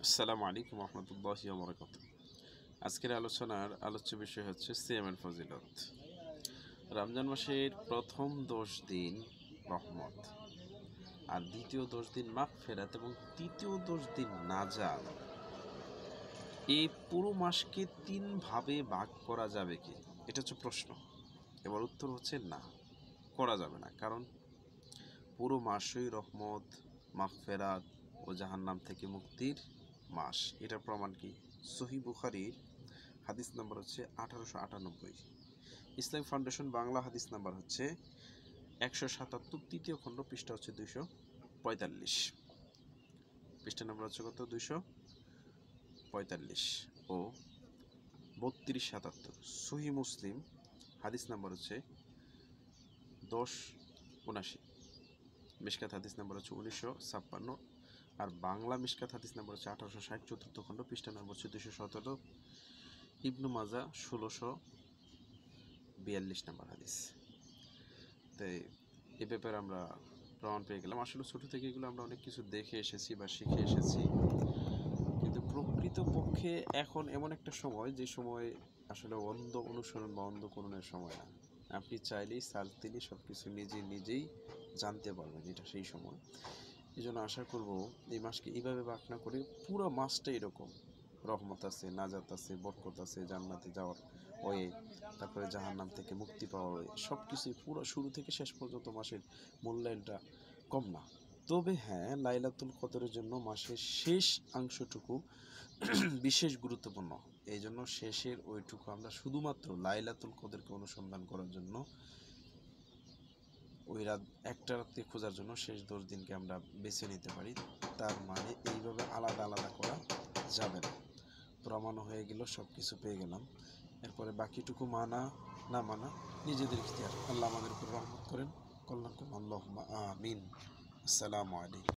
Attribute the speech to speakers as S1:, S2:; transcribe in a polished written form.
S1: আসসালামু আলাইকুম রহমতুল্লাহি ওয়া বারাকাতুহু। আজকের আলোচনার আলোচ্য বিষয় হচ্ছে সিয়ামের ফজিলত। রমজান মাসের প্রথম 10 দিন রহমত, আর দ্বিতীয় 10 দিন মাগফিরাত এবং তৃতীয় 10 দিন নাজাত। এই পুরো মাসকে 3 ভাবে ভাগ করা যাবে কি? এটা হচ্ছে প্রশ্ন। এবার উত্তর হচ্ছে না, করা যাবে না। কারণ পুরো মাসই রহমত, মাগফিরাত ও জাহান্নাম থেকে মুক্তির মাস। এটার প্রমাণ কি? সহিহ বুখারীর হাদিস নাম্বার হচ্ছে 1898, ইসলাম ফাউন্ডেশন বাংলা হাদিস নাম্বার হচ্ছে 177, তৃতীয় খণ্ড, পৃষ্ঠা হচ্ছে 245, পৃষ্ঠা নাম্বার হচ্ছে কত? 245 ও 3277। সহিহ মুসলিম হাদিস নাম্বার হচ্ছে 1079, মিশকাত হাদিস নাম্বার হচ্ছে 1956, আর বাংলা মিশকাত হাদিস নাম্বার হচ্ছে 1860, চতুর্থ খণ্ড, পৃষ্ঠা নাম্বার হচ্ছে 217, ইবনু মাজা 1642 নাম্বার হাদিস। তাই এ ব্যাপারে আমরা প্রমাণ পেয়ে গেলাম। আসলে ছোটো থেকে এগুলো আমরা অনেক কিছু দেখে এসেছি বা শিখে এসেছি, কিন্তু প্রকৃতপক্ষে এখন এমন একটা সময়, যে সময় আসলে অন্ধ অনুসরণ বা অন্ধকরণের সময় না। আপনি চাইলেই সার্চ দিলেই সব কিছু নিজেই জানতে পারবেন, এটা সেই সময়। এই জন্য আশা করব এই মাসকে এইভাবে ভাগ না করে পুরো মাসটা এরকম রহমত আছে, নাজাত আছে, বরকত আছে, জান্নাতে যাওয়ার ওয়ে, তারপরে জাহান্নাম থেকে মুক্তি পাওয়ার ওয়ে, সব কিছুই পুরো শুরু থেকে শেষ পর্যন্ত মাসের মূল্যায়নটা কম না। তবে হ্যাঁ, লাইলাতুল কদরের জন্য মাসের শেষ অংশটুকু বিশেষ গুরুত্বপূর্ণ। এই জন্য শেষের ওইটুকু আমরা শুধুমাত্র লাইলাতুল কদরকে অনুসন্ধান করার জন্য, ওই রাত একটা রাতকে খোঁজার জন্য শেষ 10 দিনকে আমরা বেছে নিতে পারি। তার মানে এইভাবে আলাদা আলাদা করা যাবে না। প্রমাণ হয়ে গেল, সব কিছু পেয়ে গেলাম। এরপরে বাকিটুকু মানা না মানা নিজেদের ইখতিয়ার। আল্লাহ আমাদের উপর রহমত করেন, কল্যাণ করেন। আল্লাহুম্মা আমিন। আসসালামু আলাইকুম।